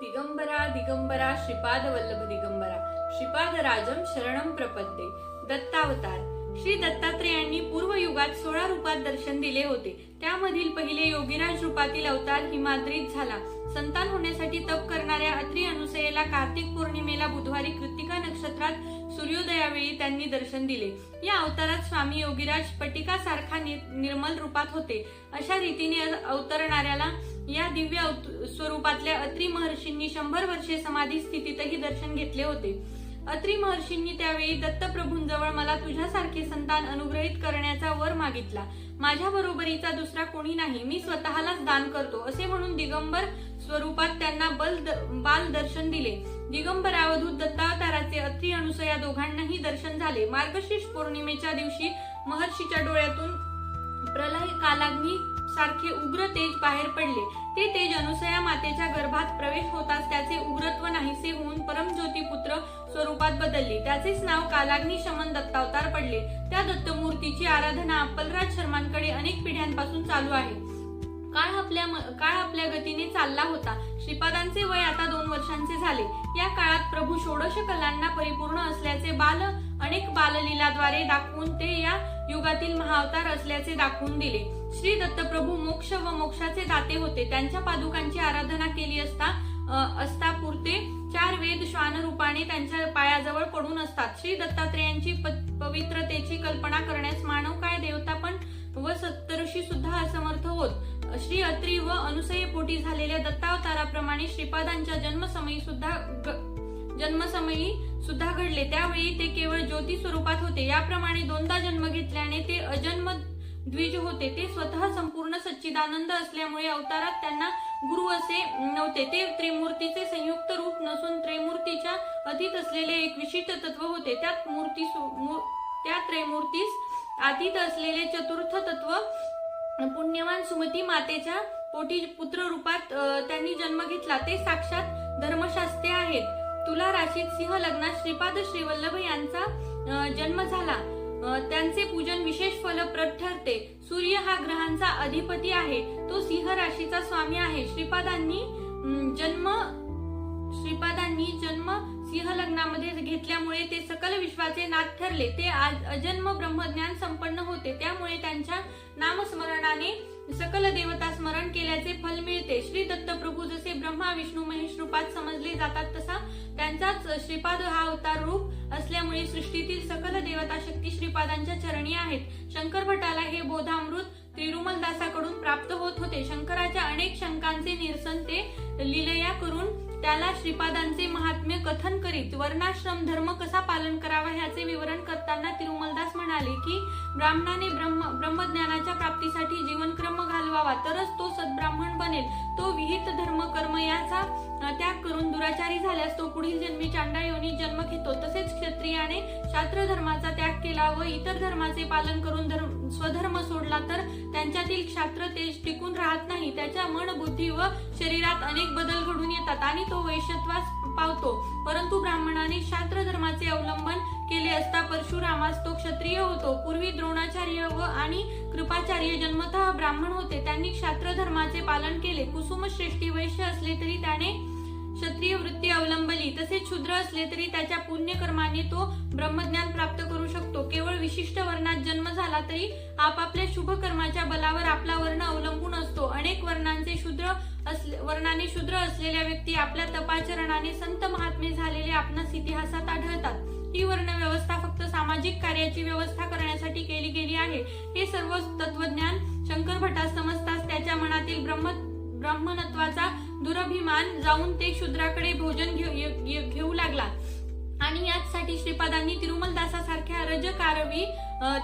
दिगंबरा दिगंबरा श्रीपाद वल्लभ दिगंबरा श्रीपाद राजम शरणम प्रपद्ये. दत्तावतार. श्री दत्तात्रेयांनी पूर्व युगात 16 रूपात दर्शन दिले होते. त्यामधील पहिले योगीराज रूपातील अवतार हिमाद्रीत झाला. संतान होण्यासाठी तप करणाऱ्या अत्री अनुसयेला कार्तिक पौर्णिमेला बुधवारी कृत्तिका नक्षत्रात सूर्योदयावेळी त्यांनी दर्शन दिले. या अवतारात स्वामी योगीराज स्फटिकासारखा निर्मल रूपात होते. अशा रीतीने अवतरणाऱ्याला या दिव्य स्वरूपातल्या अत्री महर्षींनी 100 वर्षे समाधी स्थितीतही दर्शन घेतले होते. अत्री महर्षींनी त्यावेळी दत्तप्रभूंजवळ मला तुझ्यासारखे संतान अनुग्रहित करण्याचा वर मागितला. माझ्या बरोबरीचा दुसरा कोणी नाही, मी स्वतःलाच दान करतो असे म्हणून दिगंबर स्वरूपात त्यांना बाल दर्शन दिले. दिगंबरावधूत दत्तावताराचे अत्री अनुसया दोघांनाही दर्शन झाले. मार्गशीर्ष पौर्णिमेच्या दिवशी महर्षीच्या डोळ्यातून प्रलय कालाग्नी सारखे उग्र तेज बाहेर पडले. ते तेज अनुसया मातेच्या गर्भात प्रवेश होताच त्याचे उग्रत्व नाहीसे होऊन परमज्योती पुत्र स्वरूपात बदलले. त्याचेच नाव कालाग्नी शमन दत्तावतार पडले. त्या दत्तमूर्तीची आराधना अप्पलराज शर्मांकडे अनेक पिढ्यांपासून चालू आहे. काळ आपल्या गतीने चालला होता. श्रीपादांचे वय आता 2 वर्षांचे झाले. या काळात प्रभू षोडश कलांना परिपूर्ण असल्याचे अनेक बाललीलाद्वारे दाखवून ते या युगातील महाअवतार असल्याचे दाखवून दिले. श्री दत्तप्रभू मोक्ष व मोक्षाचे दाते होते. त्यांच्या पादुकांची आराधना केली असता पुरते 4 वेद श्वान रूपाने त्यांच्या पायाजवळ पडून असतात. श्री दत्तात्रेयांची पवित्रतेची कल्पना करण्यास मानव काय देवता पण व सप्तऋषी सुद्धा असमर्थ होत. श्री अत्री व अनुसयेपोटी झालेल्या दत्तावताराप्रमाणे श्रीपादांच्या जन्मसमयी सुद्धा घडले. त्यावेळी ते केवळ ज्योती स्वरूपात होते. याप्रमाणे 2दा जन्म घेतल्याने ते अजन्म द्विज होते. ते स्वतः संपूर्ण सच्चिदानंद असल्यामुळे अवतारात त्यांना गुरु असे नव्हते. ते त्रिमूर्तीचे संयुक्त रूप नसून त्रैमूर्तीच्या अधीत असलेले एक विशिष्ट तत्व होते. त्या त्रैमूर्तीस अधीत असलेले चतुर्थ तत्व पुण्यवान सुमती मातेच्या पोटी पुत्र रूपात त्यांनी जन्म घेतला. ते साक्षात धर्मशास्त्रे आहेत. तुला राशीत सिंह लग्नात श्रीपाद श्रीवल्लभ यांचा जन्म झाला. त्यांचे पूजन विशेष फलप्रद ठरते. सूर्य हा ग्रहांचा अधिपती आहे. तो सिंह राशीचा स्वामी आहे. श्रीपादांनी जन्म सिंह लग्नामध्ये घेतल्यामुळे ते सकल विश्वाचे नाथ ठरले. ते अजन्म ब्रह्मज्ञान संपन्न होते. त्यामुळे त्यांच्या नामस्मरणाने सकल देवता स्मरण केल्याचे फल मिळते. श्री दत्तप्रभू जसे ब्रह्मा विष्णू महेश रूपात समजले जातात तसा त्यांचाच श्रीपाद हा अवतार रूप असल्यामुळे सृष्टीतील सकल देवता शक्ती श्रीपादांच्या चरणी आहेत. शंकर भटाला हे बोधामृत तिरुमलदासाकडून प्राप्त होत होते. शंकराच्या अनेक शंकांचे निरसन ते लीलया करून त्याला श्रीपादांचे महात्म्य कथन करीत. वर्णाश्रम धर्म कसा पालन करावा ह्याचे विवरण करताना तिरुमलदास म्हणाले की ब्राह्मणाने ब्रह्मज्ञानाच्या प्राप्तीसाठी जीवनक्रम घालवावा तरच तो सद्ब्राह्मण बनेल. तो विहित धर्म कर्म याचा त्याग करून दुराचारी झाल्यास तो पुढील जन्मी चांडा योनी जन्म घेतो. तसेच क्षत्रियाने शास्त्र धर्माचा त्याग केला व इतर धर्माचे पालन करून स्वधर्म सोडला तर त्यांच्यातील क्षात्र तेज टिकून राहत नाही. त्याच्या मन बुद्धी व शरीरात अनेक बदल घडून येतात आणि तो वैश्यत्वास पावतो. परंतु ब्राह्मणाने शास्त्र धर्माचे अवलंबन केले असता परशुरामास तो क्षत्रिय होतो. पूर्वी द्रोणाचार्य आणि कृपाचार्य जन्मतः ब्राह्मण होते. त्यांनी शास्त्र धर्माचे पालन केले. कुसुमश्रेष्ठी वैश्य असले तरी त्याने क्षत्रिय वृत्ती अवलंबली. तसेच शूद्र असले तरी त्याच्या पुण्यकर्माने तो ब्रह्मज्ञान प्राप्त करू शकतो. केवळ विशिष्ट वर्णात जन्म झाला तरी आपापल्या शुभ कर्माच्या बलावर आपला वर्ण अवलंबून असतो. अनेक वर्णाने शूद्र असलेल्या व्यक्ती आपल्या तपाचरणाने संत महात्मे झालेले आपणास इतिहासात आढळतात. ही वर्ण व्यवस्था फक्त सामाजिक कार्याची व्यवस्था करण्यासाठी केली गेली आहे. हे सर्व तत्वज्ञान शंकर भटास समजताच त्याच्या मनातील ब्राह्मणत्वाचा दुरभिमान जाऊन ते शूद्राकडे भोजन घेऊ लागला आणि याचसाठी श्रीपादांनी तिरुमलदासासारख्या रजकारवी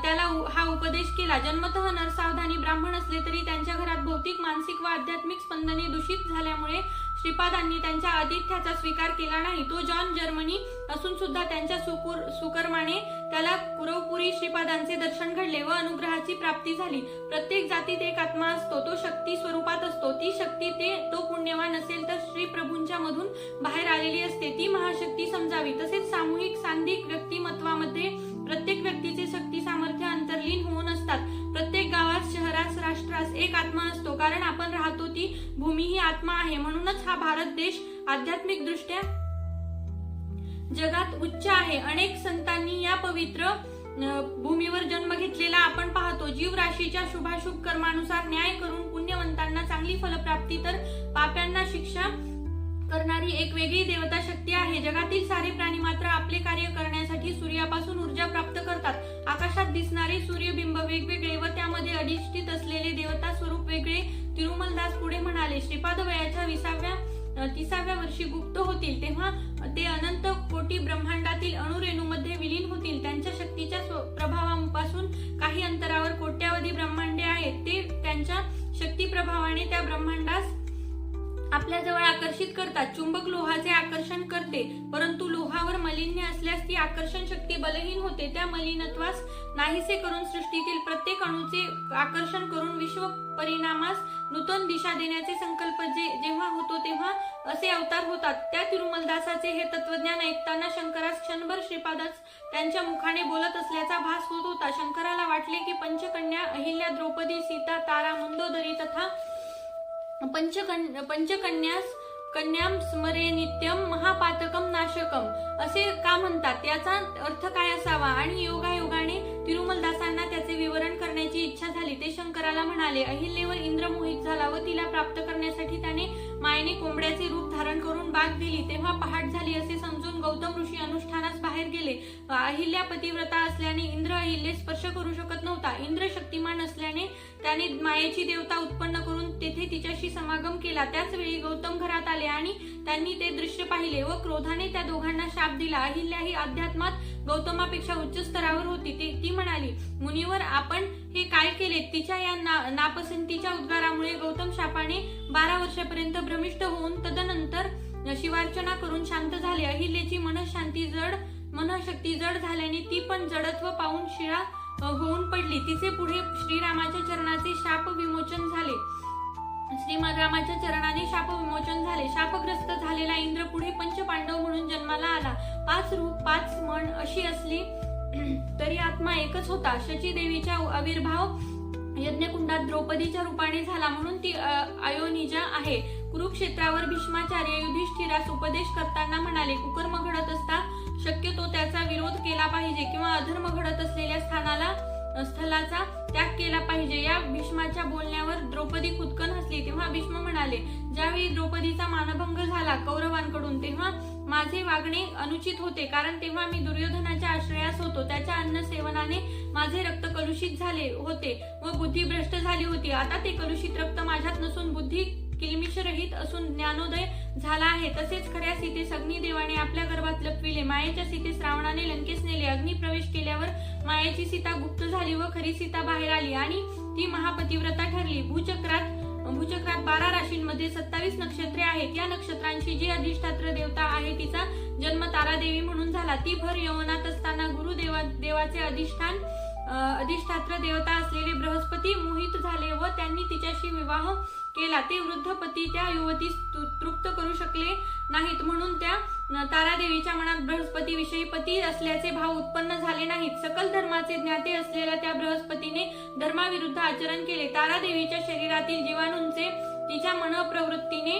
त्याला हा उपदेश केला. जन्मतः नरसावधानी ब्राह्मण असले तरी त्यांच्या घरात भौतिक मानसिक व आध्यात्मिक स्पंदने दूषित झाल्यामुळे श्रीपादांनी त्यांच्या आतिथ्याचा स्वीकार केला नाही. तो जॉन जर्मनी असून सुद्धा त्यांच्या सुकर्माने त्याला कुरवपुरी श्रीपादांचे दर्शन घडले व अनुग्रहाची प्राप्ती झाली. प्रत्येक जातीत एक आत्मा असतो. तो शक्ती स्वरूपात असतो. ती शक्ती तो पुण्यवान असेल तर श्री प्रभूंच्या मधून बाहेर आलेली असते. ती महाशक्ती समजावी. तसेच सामूहिक सांधिक व्यक्तिमत्वामध्ये प्रत्येक व्यक्तीचे शक्ती सामर्थ्य अंतर्लीन होऊन असतात. प्रत्येक गावात, शहरास, राष्ट्रास एक आत्मा असतो, कारण आपण राहतो ती भूमी ही आत्मा आहे. म्हणूनच हा भारत देश आध्यात्मिक दृष्ट्या जगात उच्च आहे. अनेक संतांनी या पवित्र भूमीवर जन्म घेतलेला आपण पाहतो. जीवराशीच्या शुभाशुभ कर्मानुसार न्याय करून पुण्यवंतांना चांगली फलप्राप्ती तर पाप्यांना शिक्षा करणारी एक वेगळी देवता शक्ती आहे. जगातील सारे प्राणी मात्र आपले कार्य करण्यासाठी सूर्यापासून ऊर्जा प्राप्त करतात. आकाशात दिसणारे सूर्यबिंब वेगवेगळे व त्यामध्ये अधिष्ठित असलेले देवता स्वरूप वेगळे. तिरुमलदास पुढे म्हणाले, श्रीपाद वयाच्या 30व्या वर्षी गुप्त होतील तेव्हा ते अनंत कोटी ब्रह्मांडातील अणुरेणूमध्ये विलीन होतील. त्यांच्या शक्तीच्या प्रभावापासून काही अंतरावर कोट्यावधी ब्रह्मांडे आहेत. ते त्यांच्या शक्ती प्रभावाने त्या ब्रह्मांडास आपल्या जवळ आकर्षित करतात. चुंबक लोहाचे आकर्षण करते, परंतु लोहावर मलिन्य असल्यास ती आकर्षण शक्ती बलहीन होते. त्या मलिनत्वास नाहीसे करून सृष्टीतील प्रत्येक अणूचे आकर्षण करून विश्व परिणामास नूतन दिशा देण्याचे संकल्प जेव्हा होतो तेव्हा असे अवतार होतात. त्या तिरुमलदासाचे हे तत्वज्ञान ऐकताना शंकरास क्षणभर श्रीपादच त्यांच्या मुखाने बोलत असल्याचा भास होत होता. शंकराला वाटले की पंचकन्या अहिल्या, द्रौपदी, सीता, तारा, मंदोदरी तथा कन्याम स्मरे नित्यम महापातकम नाशकम असे का म्हणतात, याचा अर्थ काय असावा. आणि योगायोगाने तिरुमलदासांना त्याचे विवरण करण्याची इच्छा झाली. ते शंकराला म्हणाले, अहिल्येवर इंद्र मोहित झाला व तिला प्राप्त करण्यासाठी त्याने मायेने कोंबड्याचे रूप धारण करून बाग दिली. तेव्हा पहाट झाली असे समजून गौतम ऋषी अनुष्ठानास बाहेर गेले. अहिल्या पतिव्रता असल्याने इंद्र अहिल्ये स्पर्श करू शकत नव्हता. इंद्र शक्तिमान असल्याने त्याने मायेची देवता उत्पन्न करून तेथे तिच्याशी समागम केला. त्याच वेळी गौतम घरात आले आणि त्यांनी ते दृश्य पाहिले व क्रोधाने त्या दोघांना शाप दिला. अहिल्या ही अध्यात्मात गौतमापेक्षा उच्च स्तरावर होती. ती म्हणाली, मुनिवर आपण हे काय केले. तिच्या या नापसंतीच्या उद्गारामुळे गौतम शापाने 12 वर्षापर्यंत भ्रमिष्ट होऊन तदनंतर शिवार्चना करून शांत झाले. अहिल्याची मनःशक्ती जड झाल्याने ती पण जडत्व पाहून शिळा होऊन पडली. तिचे पुढे श्रीरामाच्या चरणाचे शाप विमोचन झाले. श्रीरामाच्या चरणाने शाप विमोचन झाले. शापग्रस्त झालेला इंद्र पुढे पंचपांडव म्हणून जन्माला आला. 5 रूप 5 मन अशी असली तरी आत्मा एकच होता. शची देवीचा आविर्भाव यज्ञकुंडात द्रौपदीच्या रूपाने झाला म्हणून ती अयोनिजा आहे. कुरुक्षेत्रावर भीष्माचार्य युधिष्ठिरास उपदेश करताना म्हणाले, कुकर्म घडत असता शक्यतो त्याचा विरोध केला पाहिजे किंवा अधर्म घडत असलेल्या स्थलाचा त्याग केला पाहिजे. या भीष्माच्या बोलण्यावर द्रौपदी खुदकन हसली. तेव्हा भीष्म म्हणाले, ज्यावेळी द्रौपदीचा मानभंग झाला कौरवांकडून तेव्हा माझे वागणे अनुचित होते, कारण तेव्हा मी दुर्योधनाच्या आश्रयास होतो. त्याच्या अन्न सेवनाने माझे रक्त कलुषित झाले होते व बुद्धी भ्रष्ट झाली होती. आता ते कलुषित रक्त माझ्यात नसून बुद्धी किलमिषरहित असून ज्ञानोदय झाला आहे. तसेच खऱ्या सीतेस अग्निदेवाने आपल्या गर्भात लपविले. मायेच्या सीतेस रावणाने लंकेस नेले. अग्नी प्रवेश केल्यावर मायेची सीता गुप्त झाली व खरी सीता बाहेर आली आणि ती महापतिव्रता ठरली. भूचक्रात 12 राशींमध्ये 27 नक्षत्रे आहेत. या नक्षत्रांची जी अधिष्ठात्र देवता आहे तिचा जन्म तारादेवी म्हणून झाला. ती भर यवनात असताना गुरुदेवाचे अधिष्ठात्र देवता असलेले बृहस्पती मोहित झाले व त्यांनी तिच्याशी विवाह केला. ते वृद्ध पती त्या युवतीस तृप्त करू शकले नाहीत म्हणून त्या तारादेवीच्या मनात बृहस्पती विषयी पती असल्याचे भाव उत्पन्न झाले नाहीत. सकल धर्माचे ज्ञाते असलेल्या त्या बृहस्पतीने धर्माविरुद्ध आचरण केले. तारादेवीच्या शरीरातील जीवाणूंचे तिच्या मनप्रवृत्तीने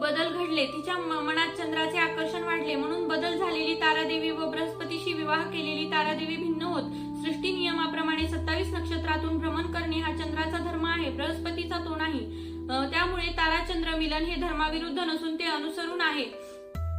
बदल घडले. तिच्या मनात चंद्राचे आकर्षण वाढले म्हणून बदल झालेली तारादेवी व बृहस्पतीशी विवाह केलेली तारादेवी भिन्न होत. सृष्टी नियमाप्रमाणे 27 नक्षत्रातून भ्रमण करणे हा चंद्राचा धर्म आहे, बृहस्पतीचा तो नाही. त्यामुळे ताराचंद्र मिलन हे धर्माविरुद्ध नसून ते अनुसरून आहे.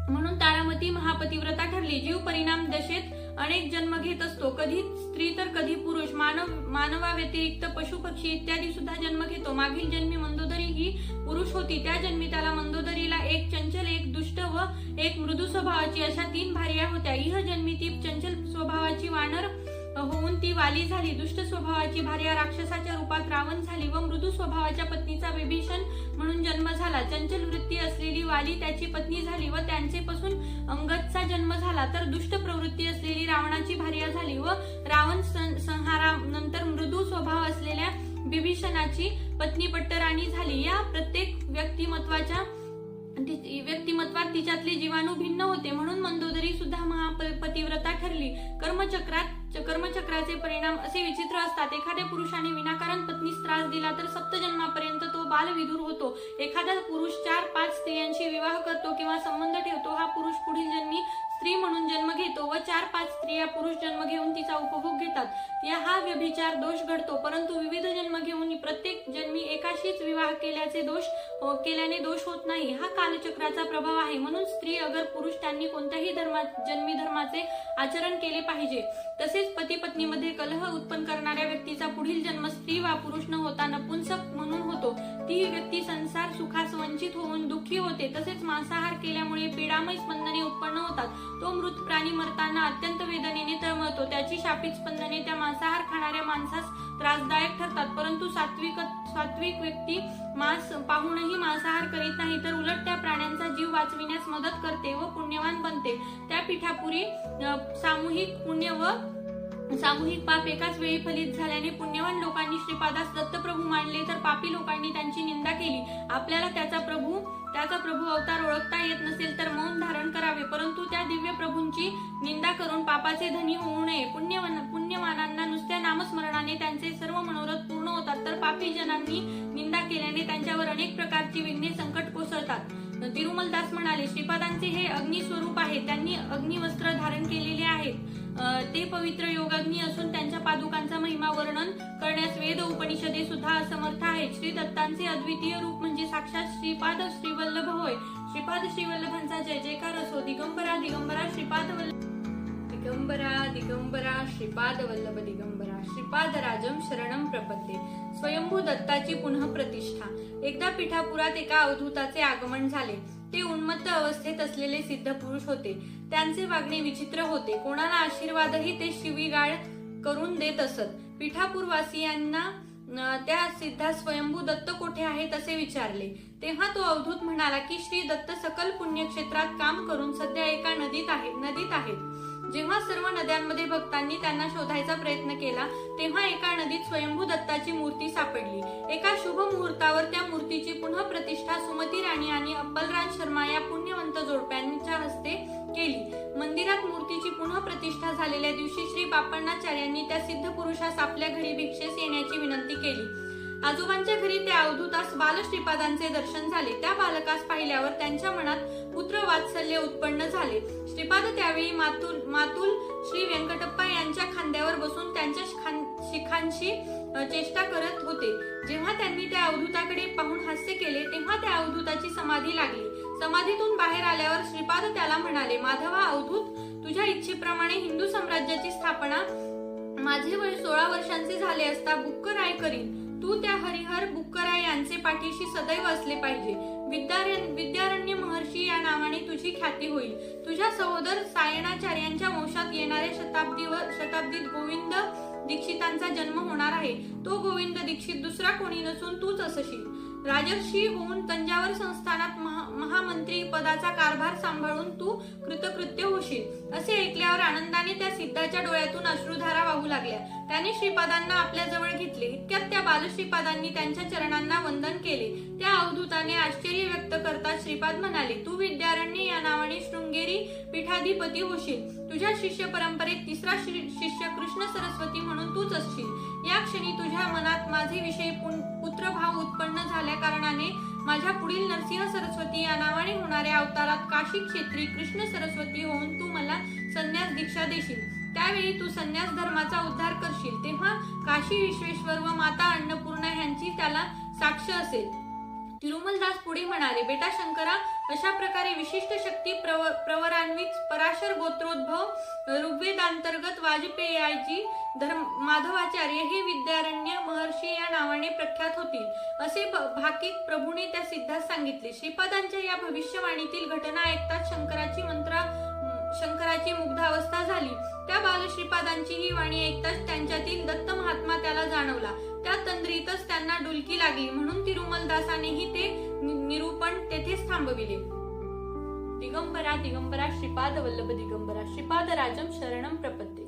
म्हणून तारामती महापतिव्रता ठरली. जीव परिणाम दशेत अनेक जन्म घेत असतो. कधी स्त्री तर कधी पुरुष. मानवा व्यतिरिक्त पशु पक्षी इत्यादी सुद्धा जन्म घेतो. मागील जन्मी मंदोदरी ही पुरुष होती. त्या जन्मी त्याला मंदोदरीला एक चंचल, एक दुष्ट व एक मृदू स्वभावाची अशा 3 भार्या होत्या. इह जन्मी ती चंचल स्वभावाची वानर होऊन ती वाली झाली. दुष्ट स्वभावाची भार्या राक्षसाच्या रूपात रावण झाली व मृदू स्वभावाच्या पत्नीचा विभीषण म्हणून जन्म झाला. चंचल वृत्ती असलेली वाली त्याची पत्नी झाली व त्यांचेपासून अंगदचा जन्म झाला. तर दुष्ट प्रवृत्ती असलेली रावणाची भार्या झाली व रावण संहारानंतर मृदू स्वभाव असलेल्या विभीषणाची पत्नी पट्टराणी झाली. या प्रत्येक व्यक्तिमत्वाच्या व्यक्तिमत्वात तिच्यातले जीवाणू भिन्न होते. म्हणून मंदोदरी सुद्धा महापतिव्रता ठरली. कर्मचक्राचे परिणाम असे विचित्र असतात. एखाद्या पुरुषाने विनाकारण पत्नीस त्रास दिला तर सप्तजन्मापर्यंत तो बालविधूर होतो. एखादा पुरुष 4-5 स्त्रियांशी विवाह करतो किंवा संबंध ठेवतो. हा पुरुष पुढील जन्मी स्त्री म्हणून जन्म घेतो व 4-5 स्त्रिया पुरुष जन्म घेऊन तिचा उपभोग घेतात. हा व्यभिचार दोष घडतो. परंतु विविध जन्म घेऊन प्रत्येक जन्मी एकाशीच विवाह केल्याने दोष होत नाही. हा कालचक्राचा प्रभाव आहे. म्हणून स्त्री अगर पुरुष त्यांनी कोणत्याही जन्मी धर्माचे आचरण केले पाहिजे. तसेच पती पत्नीमध्ये कलह उत्पन्न करणाऱ्या व्यक्तीचा पुढील जन्म स्त्री वा पुरुष न होता नपुंसक म्हणून होतो. ती व्यक्ती संसार सुखास वंचित होऊन दुःखी होते. तसेच मांसाहार केल्यामुळे पीडामय स्पंदने उत्पन्न होतात. तो मृत प्राणी मरताना अत्यंत वेदनेने तळमळतो. त्याची शापित स्पंदने त्या मांसाहार खाणाऱ्या माणसास त्रासदायक ठरतात. परंतु सात्विक व्यक्ती मांस पाहूनही मांसाहार करीत नाही, तर उलट त्या प्राण्यांचा जीव वाचविण्यास मदत करते व पुण्यवान बनते. त्या पिठापुरी सामूहिक पाप एकाच वेळी फलित झाल्याने पुण्यवान लोकांनी श्रीपादास दत्तप्रभू मानले तर पापी लोकांनी त्यांची निंदा केली. आपल्याला त्याचा प्रभू अवतार ओळखता येत नसेल तर मौन धारण करावे, परंतु त्या दिव्य प्रभूंची निंदा करून पापाचे धनी होऊ नये. पुण्यवानांना नुसत्या नामस्मरणाने त्यांचे सर्व मनोरथ पूर्ण होतात, तर पापी जनांनी निंदा केल्याने त्यांच्यावर अनेक प्रकारची विघ्ने संकट कोसळतात. तिरुमलदास म्हणाले, श्रीपादांचे हे अग्निस्वरूप आहे. त्यांनी अग्निवस्त्र धारण केलेले आहेत. ते पवित्र योगाग्नी असून त्यांच्या पादुकांचा महिमा वर्णन करण्यास वेद उपनिषदे सुद्धा असमर्थ आहेत. श्री दत्तांचे अद्वितीय रूप म्हणजे साक्षात श्रीपाद श्रीवल्लभ होय. श्रीपाद श्रीवल्लभांचा जय जयकार असो. दिगंबरा दिगंबरा श्रीपाद दिगंबरा श्रीपाद वल्लभ दिगंबरा श्रीपाद राजम शरणम प्रपद्ये. स्वयंभू दत्ताची पुनः प्रतिष्ठा. एकदा पिठापुरात एका अवधूताचे आगमन झाले. ते उन्मत्त अवस्थेत असलेले सिद्ध पुरुष होते. त्यांचे वागणे विचित्र होते. कोणाला आशीर्वादही ते शिवीगाळ करून देत असत. पिठापूरवासियांना त्या सिद्धा स्वयंभू दत्त कोठे आहेत असे विचारले. तेव्हा तो अवधूत म्हणाला की श्री दत्त सकल पुण्यक्षेत्रात काम करून सध्या एका नदीत आहेत. जेव्हा सर्व नद्यांमध्ये भक्तांनी त्यांना शोधायचा प्रयत्न केला तेव्हा एका नदीत स्वयंभू दत्ताची मूर्ती सापडली. एका शुभ मुहूर्तावर त्या मूर्तीची पुनः प्रतिष्ठा सुमती राणी आणि अप्पलराज शर्मा या पुण्यवंत जोडप्यांच्या हस्ते केली. मंदिरात मूर्तीची पुनः प्रतिष्ठा झालेल्या दिवशी श्री पापण्णाचार्यांनी त्या सिद्ध पुरुषास आपल्या घरी भिक्षेस येण्याची विनंती केली. आजोबांच्या घरी त्या अवधूतास बाल श्रीपादांचे दर्शन झाले. त्या बालकास पाहिल्यावर त्यांच्या मनात पुत्र वात्सल्य उत्पन्न झाले. श्रीपाद त्यावेळी मातुल श्री व्यंकटप्पा यांच्या खांद्यावर बसून त्यांच्या शिखांशी चेष्टा करत होते. जेव्हा त्यांनी त्या अवधूताकडे पाहून हास्य केले तेव्हा त्या अवधूताची समाधी लागली. समाधीतून बाहेर आल्यावर श्रीपाद त्याला म्हणाले, माधवा अवधूत, तुझ्या इच्छेप्रमाणे हिंदू साम्राज्याची स्थापना माझे वय 16 वर्षांचे झाले असता बुक्कराय करीन. तू त्या हरिहर बुक्कराय यांचे पाठीशी सदैव असले पाहिजे. विद्यारण्य महर्षी या नावाने तुझी ख्याती होईल. तुझ्या सहोदर सायणाचार्यांच्या वंशात येणाऱ्या शताब्दीत गोविंद दीक्षितांचा जन्म होणार आहे. तो गोविंद दीक्षित दुसरा कोणी नसून तूच असशील. राजर्षी होऊन तंजावर संस्थानात महामंत्री पदाचा कारभार सांभाळून तू कृतकृत्य होशील. असे ऐकल्यावर आनंदाने त्या सिद्धाच्या डोळ्यातून अश्रुधारा वाहू लागल्या. त्याने श्रीपादांना आपल्या जवळ घेतले. इतक्यात त्या बालश्रीपादांनी त्यांच्या चरणांना वंदन केले. त्या अवधूताने आश्चर्य व्यक्त करता श्रीपाद म्हणाले, तू विद्यारण्य या नावाने शृंगेरी पीठाधिपती होशील. तुझ्या शिष्य परंपरेत तिसरा शिष्य कृष्ण सरस्वती म्हणून तूच असशील. या क्षणी तुझ्या मनात माझे विषयी पुत्रभाव उत्पन्न झाल्या कारणाने माझ्या पुढील नरसिंह सरस्वती या नावाने होणाऱ्या अवतारात काशी क्षेत्री कृष्ण सरस्वती होऊन तू मला संन्यास दीक्षा देशील. त्यावेळी तू संन्यास धर्माचा उद्धार करशील. तेव्हा काशी विश्वेश्वर व माता अन्नपूर्णा ह्यांची त्याला साक्ष असेल. तिरुमलदास पुढे म्हणाले, बेटा शंकरा, अशा प्रकारे विशिष्ट शक्ती प्रवरान्वित पराशर गोत्रोद्भव ऋग्वेदांतर्गत वाजपेयीजी माधवाचार्य हे विद्यारण्य महर्षी या नावाने प्रख्यात होतील असे भाकिक प्रभूने त्या सिद्धास सांगितले. श्रीपादांच्या या भविष्यवाणीतील घटना ऐकताच शंकराची मुग्धावस्था झाली. त्या बालश्रीपादांची ही वाणी ऐकताच त्यांच्यातील दत्त महात्मा त्याला जाणवला. त्या तंद्रीतच त्यांना डुलकी लागली. म्हणून तिरुमलदासानेही ते निरूपण तेथेच थांबविले. दिगंबरा दिगंबरा श्रीपाद वल्लभ दिगंबरा श्रीपाद राजम शरणम प्रपद्ये.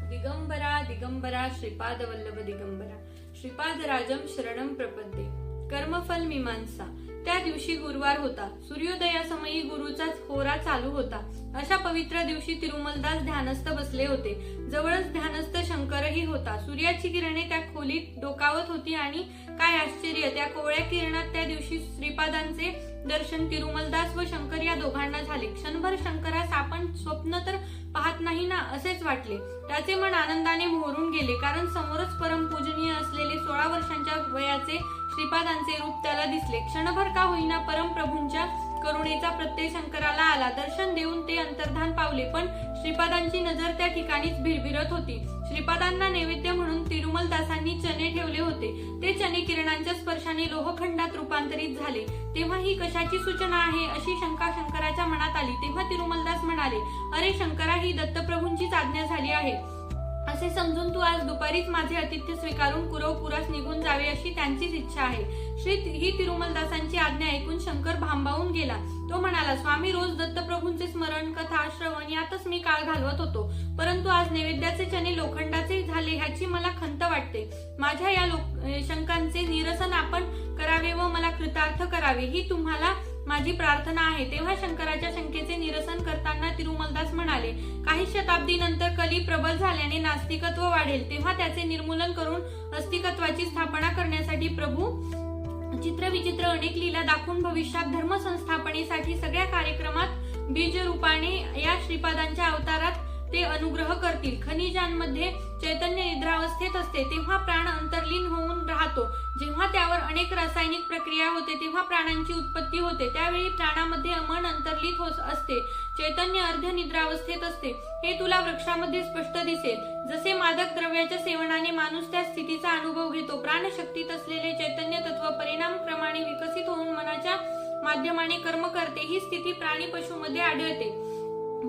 दिगंबरा दिगंबरा श्रीपाद वल्लभ दिगंबरा श्रीपाद राजम शरणम प्रपद्ये. कर्मफल मीमांसा. त्या दिवशी गुरुवार होता. सूर्योदयासमयी गुरुचा होरा चालू होता. अशा पवित्र दिवशी तिरुमलदास ध्यानस्थ बसले होते. जवळच ध्यानस्थ शंकरही होता. सूर्याची किरणे त्या खोलीत डोकावत होती आणि काय आश्चर्य, त्या कोवळ्या किरणात त्या दिवशी श्रीपादांचे दर्शन तिरुमलदास व शंकर या दोघांना झाले. क्षणभर शंकरास आपण स्वप्न तर पाहत नाही ना असेच वाटले. त्याचे मन आनंदाने मोहरून गेले, कारण समोरच परमपूजनीय असलेले 16 वर्षांच्या वयाचे श्रीपादांचे रूप त्याला दिसले. क्षणभर का होईना परमप्रभूंच्या करुणेचा प्रत्यय शंकराला आला. दर्शन देऊन ते अंतर्धान पावले, पण श्रीपादांची नजर त्या ठिकाणीच भिरभिरत होती. श्रीपादांना नैवेद्य म्हणून तिरुमलदासांनी चणे ठेवले होते. ते चणे किरणांच्या स्पर्शाने लोहखंडात रूपांतरित झाले. तेव्हा ही कशाची सूचना आहे अशी शंका शंकराच्या मनात आली. तेव्हा तिरुमलदास म्हणाले, अरे शंकरा, ही दत्तप्रभूंचीच आज्ञा झाली आहे. असे समजून तू आज दुपारीच माझे आतिथ्य स्वीकारून कुरवपुरास निघून जावे अशी त्यांचीच इच्छा आहे. ही तिरुमलदासांची आज्ञा ऐकून शंकर भांबावून गेला. तो म्हणाला, स्वामी, रोज दत्तप्रभूंचे स्मरण, कथा, श्रवण यातच मी काळ घालवत होतो, परंतु आज नैवेद्याचे चणे लोखंडाचे झाले ह्याची मला खंत वाटते. माझ्या या शंकांचे निरसन आपण करावे व मला कृतार्थ करावे ही तुम्हाला माझी प्रार्थना आहे. तेव्हा शंकराच्या शंकेचे निरसन करताना तिरुमलदास म्हणाले, काही शताब्दी नंतर कली प्रबल झाल्याने नास्तिकत्व वाढेल, तेव्हा त्याचे निर्मूलन करून अस्तिकत्वाची स्थापना करण्यासाठी प्रभू चित्रविचित्र अनेक लीला दाखवून भविष्यात धर्म संस्थापनेसाठी सगळ्या कार्यक्रमात बीज रूपाने या श्रीपादांच्या अवतारात ते अनुग्रह करतील. खनिजांमध्ये चैतन्य निद्रावस्थेत असते तेव्हा प्राण अंतर्लीन होऊन राहतो. जेव्हा त्यावर अनेक रासायनिक प्रक्रिया होते तेव्हा प्राणांची उत्पत्ती होते. त्यावेळी प्राणामध्ये मन अंतर्लित असते. चैतन्य अर्ध्य निद्रावस्थेत असते. हे तुला वृक्षामध्ये स्पष्ट दिसेल. जसे मादक द्रव्याच्या सेवनाने माणूस त्या स्थितीचा अनुभव घेतो, प्राणशक्तीत असलेले चैतन्य तत्व परिणामक्रमाने विकसित होऊन मनाच्या माध्यमाने कर्म करते. ही स्थिती प्राणी पशुमध्ये आढळते.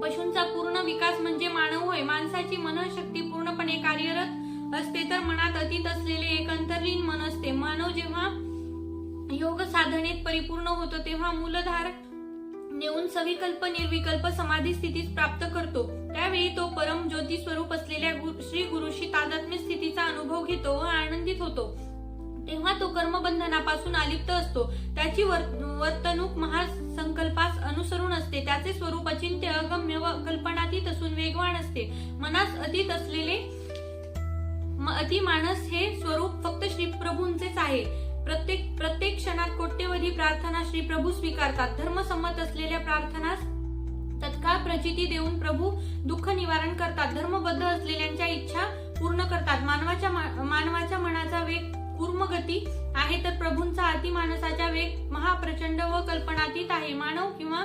पशूंचा पूर्ण विकास म्हणजे मानव होय. माणसाची मनःशक्ती पूर्णपणे कार्यरत असते तर मनात अतीत असलेले एक अंतर्लीन मन असते. मानव जेव्हा योग साधनेत परिपूर्ण होतो तेव्हा मूलधार नेऊन सविकल्प निर्विकल्प समाधी स्थितीत प्राप्त करतो. त्यावेळी तो परम ज्योती स्वरूप असलेल्या श्री गुरुशी तादात्म्य स्थितीचा अनुभव घेतो व आनंदित होतो. तेव्हा तो कर्मबंधनापासून अलिप्त असतो. त्याची वर्तणूक महासंकल्पास अनुसरून असते. त्याचे स्वरूप अचिंत्य, अगम्य व कल्पनातीत असून वेगवान असते. मनास अतीत असलेले अतिमानस हे स्वरूप फक्त श्रीप्रभूंचेच आहे. प्रत्येक क्षणात कोट्यवधी प्रार्थना श्रीप्रभू स्वीकारतात. धर्मसंमत असलेल्या प्रार्थनास तत्काळ प्रचिती देऊन प्रभू दुःख निवारण करतात. धर्मबद्ध असलेल्यांच्या इच्छा पूर्ण करतात. मानवाच्या मनाचा वेग कूर्मगती आहे तर प्रभूंचा अतिमानसाचा वेग महाप्रचंड व कल्पनातीत आहे. मानव किंवा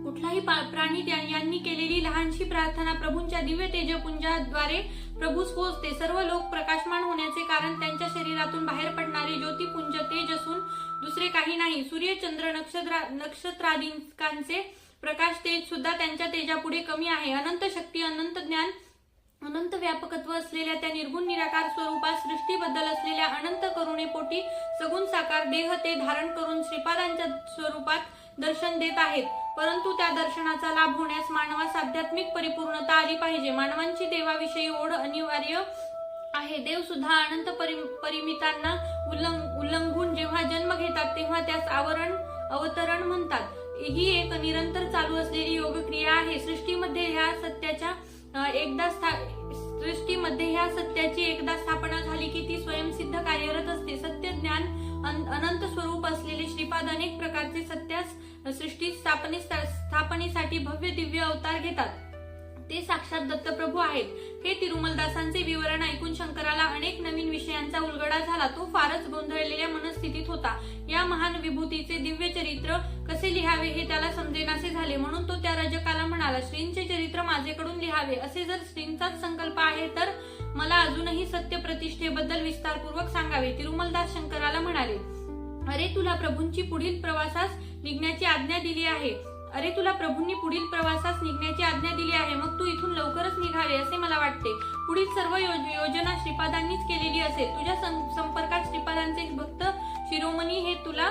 कुठलाही प्राणी यांनी केलेली लहानशी प्रार्थना प्रभूंच्या दिव्य तेजपुंजाद्वारे प्रभूस पोहोचते. सर्व लोक प्रकाशमान होण्याचे कारण त्यांच्या शरीरातून बाहेर पडणारे ज्योतिपुंज तेज असून दुसरे काही नाही. सूर्य, चंद्र, नक्षत्रादींचे प्रकाश तेज सुद्धा त्यांच्या तेजापुढे कमी आहे. अनंत शक्ती, अनंत ज्ञान, अनंत व्यापकत्व असलेल्या त्या निर्गुण निराकार स्वरूपात सृष्टीबद्दल असलेल्या अनंत करुणेपोटी सगुण साकार देह ते धारण करून श्रीपादांच्या स्वरूपात दर्शन देत आहेत. परंतु त्या दर्शनाचा लाभ होण्यास मानवास आध्यात्मिक परिपूर्णता आली पाहिजे. मानवांची देवाविषयी ओढ अनिवार्य आहे. देव सुद्धा अनंत परिमितांना उल्लंघून जेव्हा जन्म घेतात तेव्हा त्यास अवतरण म्हणतात. ही एक निरंतर चालू असलेली योगक्रिया आहे. सृष्टीमध्ये ह्या सत्याची एकदा स्थापना झाली की ती स्वयंसिद्ध कार्यरत असते. सत्य ज्ञान अनंत स्वरूप असलेले श्रीपाद अनेक प्रकारचे सत्यास सृष्टी स्थापनेसाठी भव्य दिव्य अवतार घेतात. ते साक्षात दत्तप्रभू आहेत. हे तिरुमलदासांचे विवरण ऐकून शंकराला अनेक नवीन विषयांचा उलगडा झाला. तो फारच गोंधळलेल्या मनस्थितीत होता. या महान विभूतीचे दिव्य चरित्र कसे लिहावे हे त्याला समजेनासे झाले. म्हणून तो त्या रजकाला म्हणाला, श्रींचे चरित्र माझेकडून लिहावे असे जर श्रींचाच संकल्प आहे तर मला अजूनही सत्य प्रतिष्ठेबद्दल विस्तारपूर्वक सांगावे. तिरुमलदास शंकराला म्हणाले, अरे तुला प्रभूंची पुढील प्रवासास निघण्याची आज्ञा दिली आहे. मग तू इथून लवकरच निघावे असे मला वाटते. पुढील सर्व योजना श्रीपादांनीच केलेली असेल. तुझ्या संपर्कात श्रीपादांचे भक्त शिरोमणी हे तुला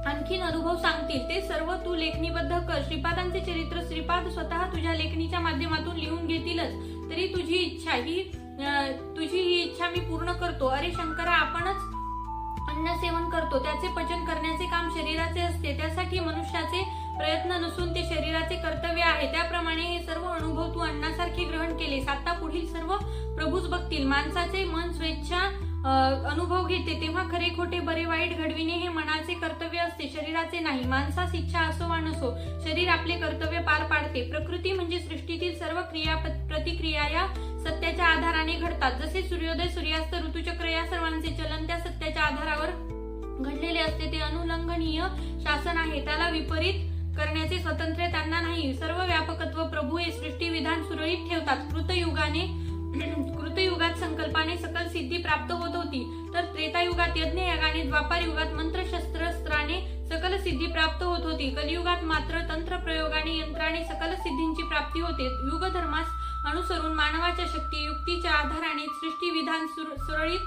आणखीन अनुभव सांगतील. ते सर्व तू लेखणीबद्ध कर. श्रीपादांचे चरित्र श्रीपाद स्वतः तुझ्या लेखणीच्या माध्यमातून लिहून घेतीलच. तरी तुझी ही इच्छा मी पूर्ण करतो. अरे शंकरा, आपणच अन्न सेवन करतो त्याचे पचन करण्याचे काम शरीराचे असते, त्यासाठी मनुष्याचे प्रयत्न नसून ते शरीराचे कर्तव्य आहे. त्याप्रमाणे हे सर्व अनुभव तू अन्नासारखे ग्रहण केलेस. आता पुढील सर्व प्रभूच बघतील. माणसाचे मन स्वेच्छा अनुभव घेते तेव्हा खरे खोटे बरे वाईट घडविणे हे मनाचे कर्तव्य असते, शरीराचे नाही. माणसास इच्छा असो वा नसो शरीर आपले कर्तव्य पार पाडते. प्रकृती म्हणजे सृष्टीतील सर्व क्रिया प्रतिक्रिया या सत्याच्या आधाराने घडतात. जसे सूर्योदय सूर्यास्त ऋतुचक्र या सर्वांचे चलन त्या सत्याच्या आधारावर घडलेले असते, ते अनुलंघनीय शासन आहे. त्याला विपरीत करण्याचे स्वातंत्र्य त्यांना नाही. सर्व व्यापकत्व प्रभू हे सृष्टी विधान सुरळीत ठेवतात. कृतयुगात संकल्पाने सकल सिद्धी प्राप्त होत होती, तर त्रेतायुगात यज्ञ यागाने, द्वापार युगात मंत्र शस्त्राने सकल सिद्धी प्राप्त होत होती. कलियुगात मात्र तंत्र प्रयोगाने यंत्राने सकल सिद्धींची प्राप्ती होते. युग धर्मास अनुसरून मानवाच्या शक्ती युक्तीच्या आधाराने सृष्टी विधान सुरळीत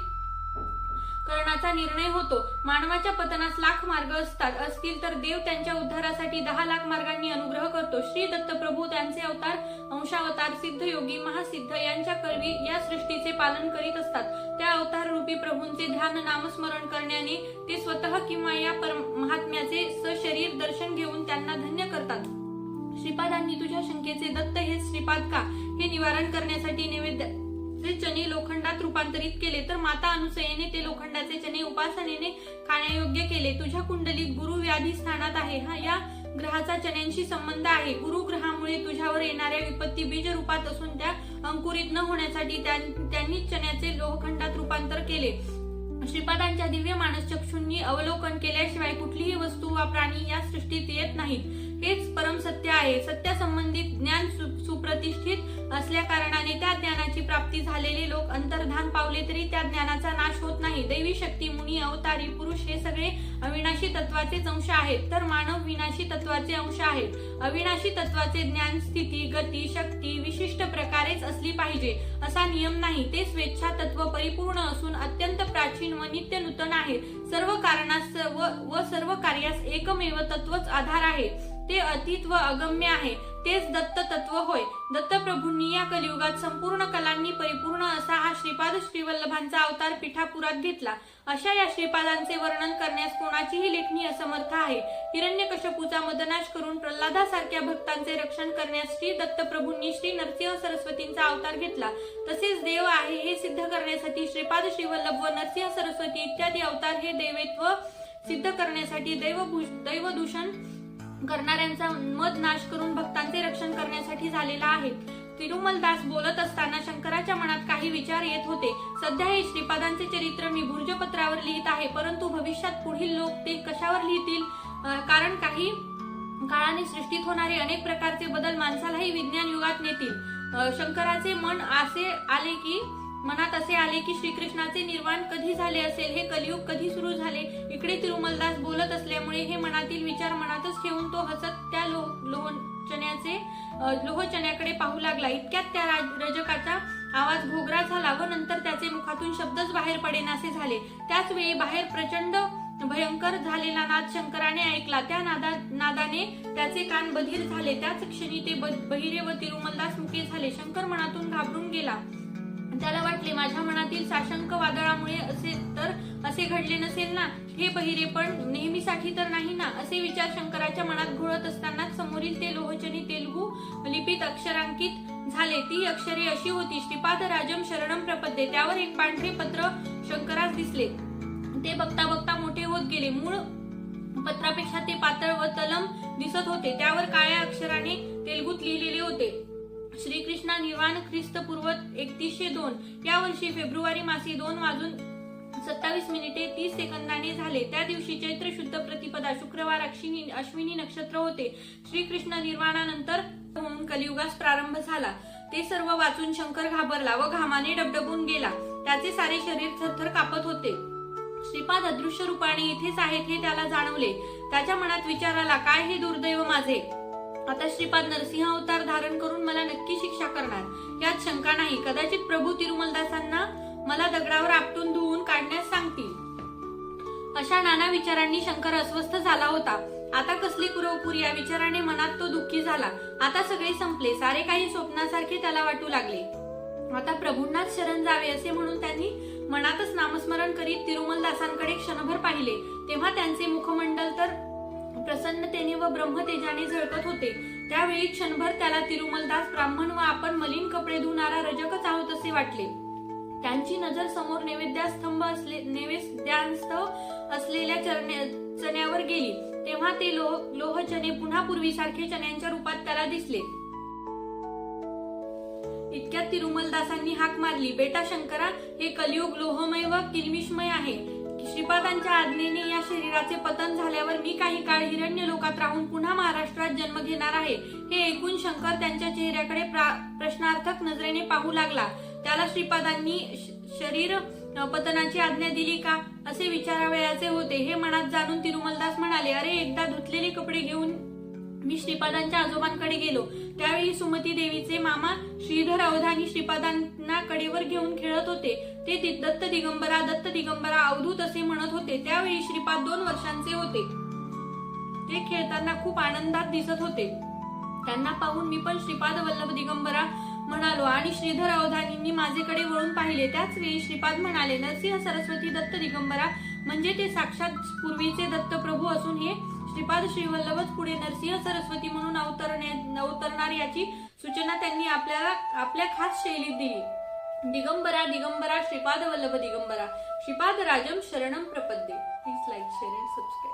करण्याचा निर्णय होतो. मानवाच्या पतनास लाख मार्ग असतील तर देव त्यांच्या उद्धारासाठी 10 लाख मार्गांनी अनुग्रह करतो. श्री दत्त प्रभू त्यांचे अवतार, अंशावतार, सिद्ध योगी, महासिद्ध यांच्या करवी या सृष्टीचे पालन करीत असतात. त्या अवतार रूपी प्रभूंचे ध्यान नामस्मरण करण्याने ते स्वतः किंवा या महात्म्याचे सशरीर दर्शन घेऊन त्यांना धन्य करतात. श्रीपादांनी तुझ्या शंकेचे दत्त हे श्रीपाद का हे निवारण करण्यासाठी नैवेद्य चणे लोखंडात रूपांतरित केले, तर माता अनुसयेने ते लोखंडाचे चणे उपासनेने खाण्यायोग्य केले. तुझ्या कुंडलीत गुरु व्याधी स्थानात आहे. हा या ग्रहाचा चण्यांशी संबंध आहे. गुरु ग्रहामुळे तुझ्यावर येणाऱ्या विपत्ती बीज रूपात असून त्या अंकुरित न होण्यासाठी त्यांनी चण्याचे लोखंडात रूपांतर केले. श्रीपादांच्या दिव्य मानसचक्षूंनी अवलोकन केल्याशिवाय कुठलीही वस्तू वा प्राणी या सृष्टीत येत नाहीत. हेच परम सत्य आहे. सत्यासंबंधित ज्ञान सुप्रतिष्ठित असल्या कारणाने त्या ज्ञानाची प्राप्ती झालेले लोक अंतर्धान पावले तरी त्या ज्ञानाचा नाश होत नाही. दैवी शक्ती, मुनी, अवतारी पुरुष हे सगळे अविनाशी तत्वाचेच अंश आहेत, तर मानव विनाशी तत्वाचे अंश आहेत. अविनाशी तत्वाचे ज्ञान, स्थिती, गती, शक्ती विशिष्ट प्रकारेच असली पाहिजे असा नियम नाही. ते स्वेच्छा तत्व परिपूर्ण असून अत्यंत प्राचीन व नित्य नूतन आहे. सर्व कारणास व सर्व कार्यास एकमेव तत्वच आधार आहे. ते अतीत व अगम्य आहे. तेच दत्त तत्व होय. दत्तप्रभूंनी या कलियुगात संपूर्ण कलांनी परिपूर्ण असा हा श्रीपाद श्रीवल्लभांचा अवतार पिठापुरात घेतला. अशा या श्रीपादांचे वर्णन करण्यास कोणाचीही लेखणी असमर्थ आहे. हिरण्यकश्यपूचा मदनाश करून प्रल्हादासारख्या भक्तांचे रक्षण करण्यास श्री दत्तप्रभूंनी श्री नरसिंह सरस्वतींचा अवतार घेतला. तसेच देव आहे हे सिद्ध करण्यासाठी श्रीपाद श्रीवल्लभ व नरसिंह सरस्वती इत्यादी अवतार हे दैवत्व सिद्ध करण्यासाठी दैवदूषण करणाऱ्यांचा मद नाश करून भक्तांचे रक्षण करण्यासाठी झालेला आहे. तिरुमलदास बोलत असताना शंकराच्या मनात काही विचार येत होते. सध्या हे श्रीपादांचे चरित्र मी भुर्जपत्रावर लिहित आहे, परंतु भविष्यात पुढील लोक ते कशावर लिहितील? कारण काही काळाने सृष्टीत होणारे अनेक प्रकारचे बदल माणसालाही विज्ञान युगात नेतील. शंकराचे मनात असे आले की श्रीकृष्णाचे निर्वाण कधी झाले असेल, हे कलियुग कधी सुरू झाले. इकडे तिरुमलदास बोलत असल्यामुळे हे मनातील विचार मनातच ठेवून तो हसत त्या लोहचण्याकडे पाहू लागला. इतक्यात त्या रजकाचा आवाज घोगरा झाला व नंतर त्याचे मुखातून शब्दच बाहेर पडेनासे झाले. त्याच वेळी बाहेर प्रचंड भयंकर झालेला नाद शंकराने ऐकला. त्या नादाने त्याचे कान बधीर झाले. त्याच क्षणी ते बहिरे व तिरुमलदास मुके झाले. शंकर मनातून घाबरून गेला. त्याला वाटले माझ्या मनातील साशंक वादळामुळे असे घडले नसेल ना, हे बहिरे पण नेहमीसाठी तर नाही ना, असे विचार शंकराच्या मनात घोळत असतानाच समोरील ते लोहचनी तेलुगू लिपीत अक्षरांकित झाले. ती अक्षरे अशी होती: श्रीपाद राजम शरणम प्रपद्ये. त्यावर एक पांढरे पत्र शंकरास दिसले. ते बघता बघता मोठे होत गेले. मूळ पत्रापेक्षा ते पातळ व तलम दिसत होते. त्यावर काळ्या अक्षराने तेलुगूत लिहिलेले होते: श्रीकृष्णा निर्वाण ख्रिस्त पूर्व 3102 या वर्षी फेब्रुवारी मासी 2:27:30 झाले. त्या दिवशी चैत्र शुद्ध प्रतिपदा शुक्रवार अश्विनी नक्षत्र होते. श्रीकृष्ण निर्वाणानंतर होऊन कलियुगास प्रारंभ झाला. ते सर्व वाचून शंकर घाबरला व घामाने डबडबून गेला. त्याचे सारे शरीर थरथर कापत होते. श्रीपाद अदृश्य रूपाने इथेच आहेत हे त्याला जाणवले. त्याच्या मनात विचार आला, काय हे दुर्दैव माझे! आता श्रीपाद नरसिंह अवतार धारण करून मला नक्की शिक्षा करणार, यात शंका नाही. कदाचित प्रभू तिरुमलदासांना मला दगडावर आपटून धुवून काढण्यास सांगतील. अशा नाना विचारांनी शंकर अस्वस्थ झाला होता. आता कसली कुरवपूर या विचाराने मनात तो दुःखी झाला. आता सगळे संपले. सारे काही स्वप्नासारखे त्याला वाटू लागले. आता प्रभूंनाच शरण जावे असे म्हणून त्यांनी मनातच नामस्मरण करीत तिरुमलदासांकडे क्षणभर पाहिले, तेव्हा त्यांचे मुखमंडल तर प्रसन्नतेने व ब्रह्मतेजाने झळकत होते. त्यावेळी क्षणभर त्याला तिरुमलदास ब्राह्मण व आपण मलिन कपडे धुणारा रजकच आहोत असे वाटले. त्यांची नजर समोर नैवेद्यास्त असलेल्या चण्यावर गेली, तेव्हा ते लोह चणे पुन्हा पूर्वीसारखे चण्यांच्या रूपात त्याला दिसले. इतक्यात तिरुमलदासांनी हाक मारली, बेटा शंकरा, हे कलियुग लोहमय व किलमिषमय आहे. श्रीपादांच्या आज्ञेने या शरीराचे पतन झाल्यावर मी काही काळ हिरण्य लोकात राहून पुन्हा महाराष्ट्रात जन्म घेणार आहे. हे ऐकून शंकर त्यांच्या चेहऱ्याकडे प्रश्नार्थक नजरेने पाहू लागला. त्याला श्रीपादांनी शरीर पतनाची आज्ञा दिली का असे विचारावयाचे होते. हे मनात जाणून तिरुमलदास म्हणाले, अरे, एकदा धुतलेले कपडे घेऊन मी श्रीपादांच्या आजोबांकडे गेलो. त्यावेळी सुमती देवीचे मामा श्रीधर अवधानी श्रीपादांना कडेवर घेऊन खेळत होते. ते दत्त दिगंबरा अवधूत असे म्हणत होते. त्यावेळी श्रीपाद 2 वर्षांचे होते. ते खेळताना खूप आनंदात दिसत होते. त्यांना पाहून मी पण श्रीपाद वल्लभ दिगंबरा म्हणालो आणि श्रीधर अवधानींनी माझेकडे वळून पाहिले. त्याच वेळी श्रीपाद म्हणाले, नरसिंह सरस्वती दत्त दिगंबरा म्हणजे ते साक्षात पूर्वीचे दत्त प्रभू असून हे श्रीपाद श्रीवल्लभच पुढे नरसिंह सरस्वती म्हणून अवतरणार याची सूचना त्यांनी आपल्या खास शैलीत दिली. दिगंबरा श्रीपाद वल्लभ दिगंबरा, श्रीपाद राजम शरणम प्रपद्ये. Please like, share and subscribe.